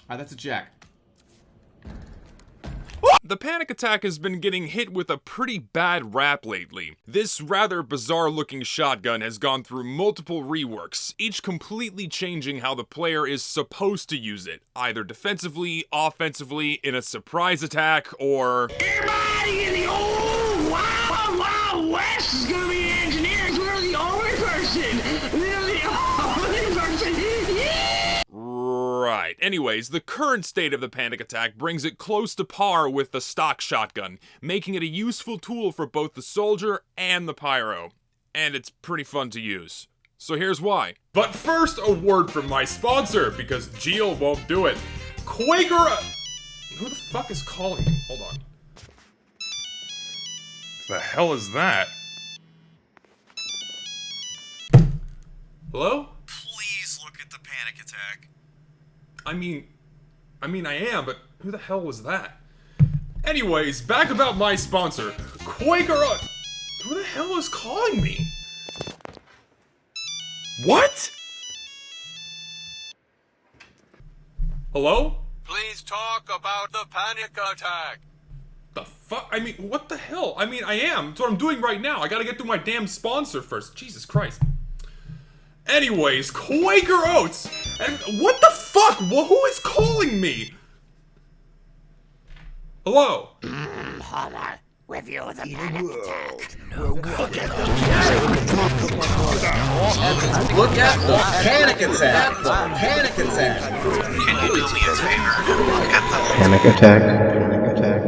That's a jack. The panic attack has been getting hit with a pretty bad rap lately. This rather bizarre looking shotgun has gone through multiple reworks, each completely changing how the player is supposed to use it, either defensively, offensively, in a surprise attack, or... Everybody in the old wild west is gonna be engineers. We're the only person. We're the only person. Yeah! Right. Anyways, the current state of the panic attack brings it close to par with the stock shotgun, making it a useful tool for both the soldier and the pyro. And it's pretty fun to use. So here's why. But first, a word from my sponsor, because Geo won't do it. Quaker... Who the fuck is calling me? Hold on. The hell is that? Hello? Please look at the panic attack. I mean I am, but who the hell was that? Anyways, back about my sponsor, Quaker Oats. Who the hell is calling me? What? Hello? Please talk about the panic attack. The fuck? I mean, what the hell? I mean, I am. That's what I'm doing right now. I gotta get through my damn sponsor first. Jesus Christ. Anyways, Quaker Oats! And what the fuck? Who is calling me? Hello? Homer, review the panic attack. Look at the panic attack! Panic attack! Can you do me a favor? Look at the Panic attack. Panic attack.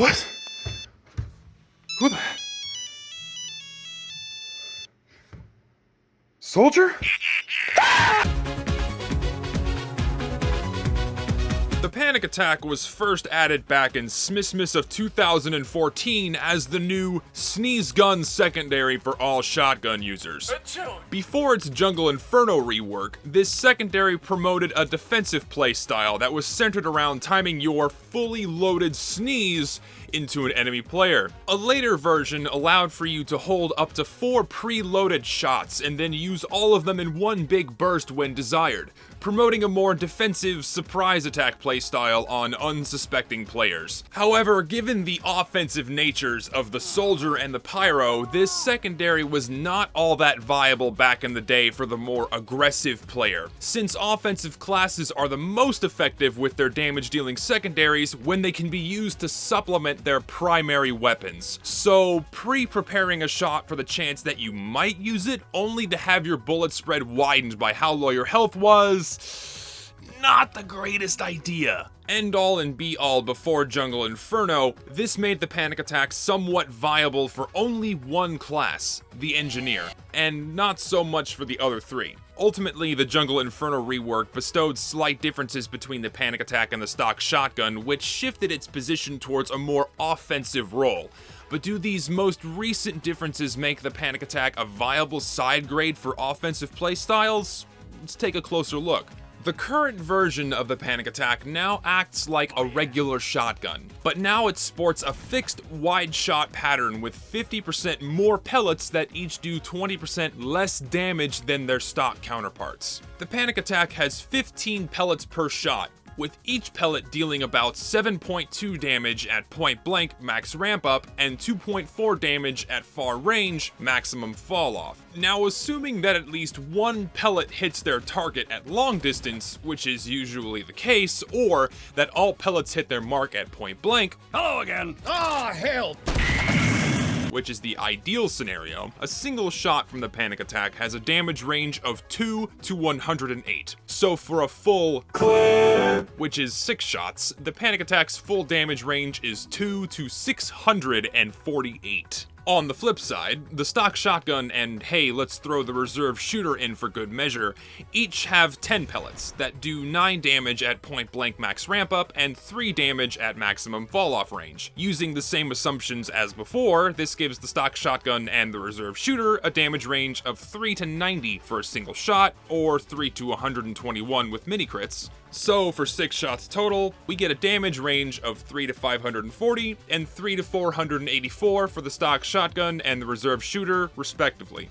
What? Who the... Soldier? The panic attack was first added back in Smithmas of 2014 as the new sneeze gun secondary for all shotgun users. Before its Jungle Inferno rework, this secondary promoted a defensive playstyle that was centered around timing your fully loaded sneeze into an enemy player. A later version allowed for you to hold up to 4 preloaded shots and then use all of them in one big burst when desired, promoting a more defensive surprise attack playstyle on unsuspecting players. However, given the offensive natures of the soldier and the pyro, this secondary was not all that viable back in the day for the more aggressive player, since offensive classes are the most effective with their damage dealing secondaries when they can be used to supplement their primary weapons. So, pre-preparing a shot for the chance that you might use it, only to have your bullet spread widened by how low your health was, not the greatest idea. End all and be all before Jungle Inferno, this made the panic attack somewhat viable for only one class, the engineer, and not so much for the other 3. Ultimately, the Jungle Inferno rework bestowed slight differences between the panic attack and the stock shotgun, which shifted its position towards a more offensive role. But do these most recent differences make the panic attack a viable side grade for offensive playstyles? Let's take a closer look. The current version of the panic attack now acts like a regular shotgun, but now it sports a fixed wide shot pattern with 50% more pellets that each do 20% less damage than their stock counterparts. The panic attack has 15 pellets per shot, with each pellet dealing about 7.2 damage at point blank max ramp up and 2.4 damage at far range maximum fall off. Now, assuming that at least one pellet hits their target at long distance, which is usually the case, or that all pellets hit their mark at point blank, Hello again. Ah, hell! which is the ideal scenario, a single shot from the panic attack has a damage range of 2 to 108. So for a full clip, which is 6 shots, the panic attack's full damage range is 2 to 648. On the flip side, the stock shotgun and hey, let's throw the reserve shooter in for good measure, each have 10 pellets that do 9 damage at point blank max ramp up and 3 damage at maximum fall off range. Using the same assumptions as before, this gives the stock shotgun and the reserve shooter a damage range of 3 to 90 for a single shot, or 3 to 121 with mini crits. So for 6 shots total, we get a damage range of 3 to 540 and 3 to 484 for the stock shotgun and the reserve shooter, respectively.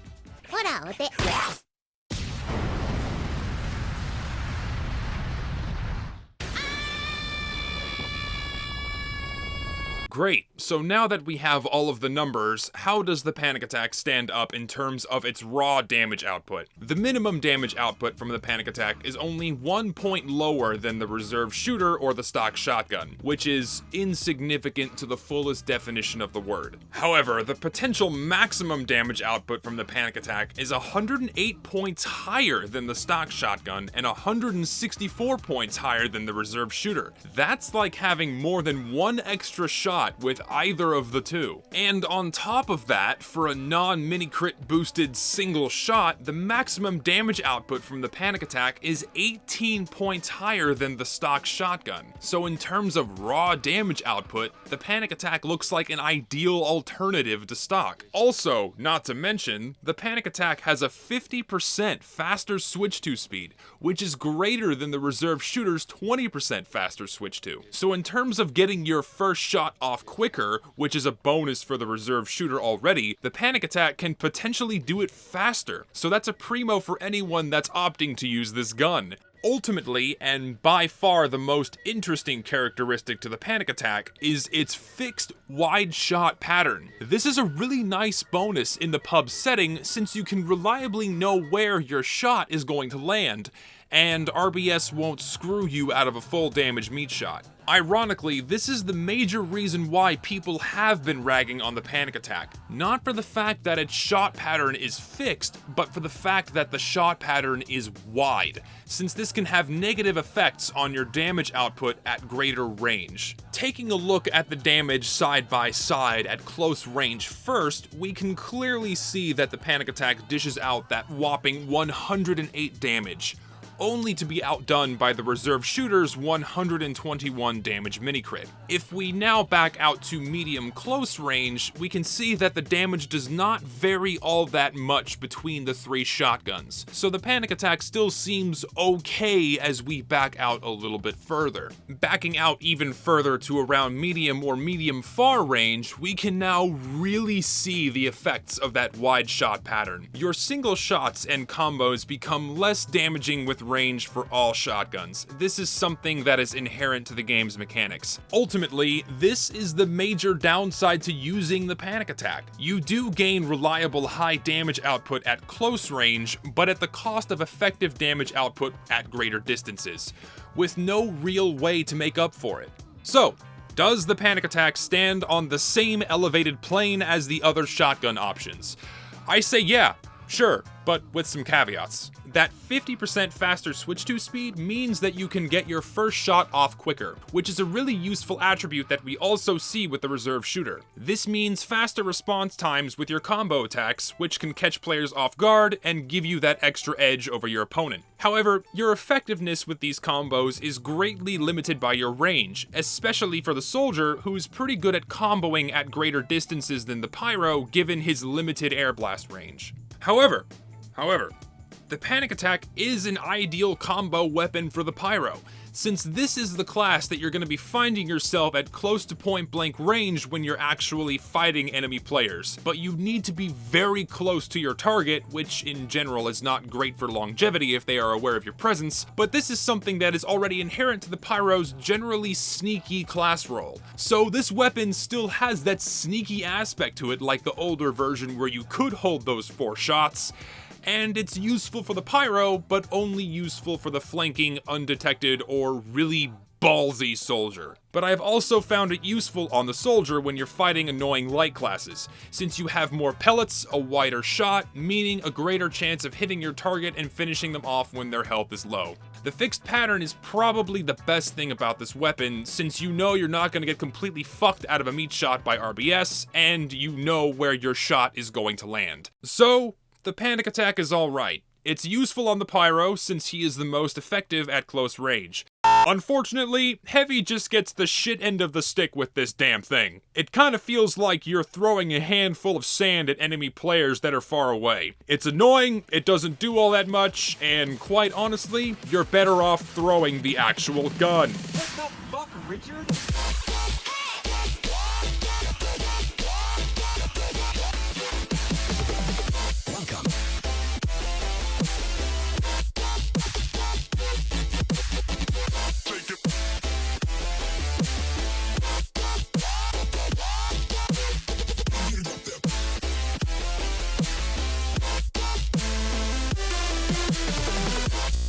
Great, so now that we have all of the numbers, how does the Panic Attack stand up in terms of its raw damage output? The minimum damage output from the Panic Attack is only 1 point lower than the reserve shooter or the stock shotgun, which is insignificant to the fullest definition of the word. However, the potential maximum damage output from the Panic Attack is 108 points higher than the stock shotgun and 164 points higher than the reserve shooter. That's like having more than one extra shot with either of the two. And on top of that, for a non-mini crit boosted single shot, the maximum damage output from the Panic Attack is 18 points higher than the stock shotgun. So in terms of raw damage output, the Panic Attack looks like an ideal alternative to stock. Also, not to mention, the Panic Attack has a 50% faster switch to speed, which is greater than the reserve shooter's 20% faster switch to. So in terms of getting your first shot off quicker, which is a bonus for the reserve shooter already, the Panic Attack can potentially do it faster. So that's a primo for anyone that's opting to use this gun. Ultimately, and by far the most interesting characteristic to the Panic Attack, is its fixed wide shot pattern. This is a really nice bonus in the pub setting since you can reliably know where your shot is going to land, and RBS won't screw you out of a full damage meat shot. Ironically, this is the major reason why people have been ragging on the Panic Attack. Not for the fact that its shot pattern is fixed, but for the fact that the shot pattern is wide, since this can have negative effects on your damage output at greater range. Taking a look at the damage side by side at close range first, we can clearly see that the Panic Attack dishes out that whopping 108 damage, only to be outdone by the reserve shooter's 121 damage mini-crit. If we now back out to medium close range, we can see that the damage does not vary all that much between the three shotguns, so the Panic Attack still seems okay as we back out a little bit further. Backing out even further to around medium or medium far range, we can now really see the effects of that wide shot pattern. Your single shots and combos become less damaging with range for all shotguns. This is something that is inherent to the game's mechanics. Ultimately, this is the major downside to using the Panic Attack. You do gain reliable high damage output at close range, but at the cost of effective damage output at greater distances, with no real way to make up for it. So, does the Panic Attack stand on the same elevated plane as the other shotgun options? I say yeah, sure, but with some caveats. That 50% faster switch to speed means that you can get your first shot off quicker, which is a really useful attribute that we also see with the reserve shooter. This means faster response times with your combo attacks, which can catch players off guard and give you that extra edge over your opponent. However, your effectiveness with these combos is greatly limited by your range, especially for the soldier, who's pretty good at comboing at greater distances than the pyro given his limited air blast range. However, the Panic Attack is an ideal combo weapon for the pyro, since this is the class that you're going to be finding yourself at close to point blank range when you're actually fighting enemy players. But you need to be very close to your target, which in general is not great for longevity if they are aware of your presence, but this is something that is already inherent to the pyro's generally sneaky class role. So this weapon still has that sneaky aspect to it, like the older version where you could hold those 4 shots, and it's useful for the pyro, but only useful for the flanking, undetected, or really ballsy soldier. But I've also found it useful on the soldier when you're fighting annoying light classes, since you have more pellets, a wider shot, meaning a greater chance of hitting your target and finishing them off when their health is low. The fixed pattern is probably the best thing about this weapon, since you know you're not going to get completely fucked out of a meat shot by RBS, and you know where your shot is going to land. So, the Panic Attack is alright. It's useful on the pyro since he is the most effective at close range. Unfortunately, Heavy just gets the shit end of the stick with this damn thing. It kinda feels like you're throwing a handful of sand at enemy players that are far away. It's annoying, it doesn't do all that much, and quite honestly, you're better off throwing the actual gun. What the fuck, Richard?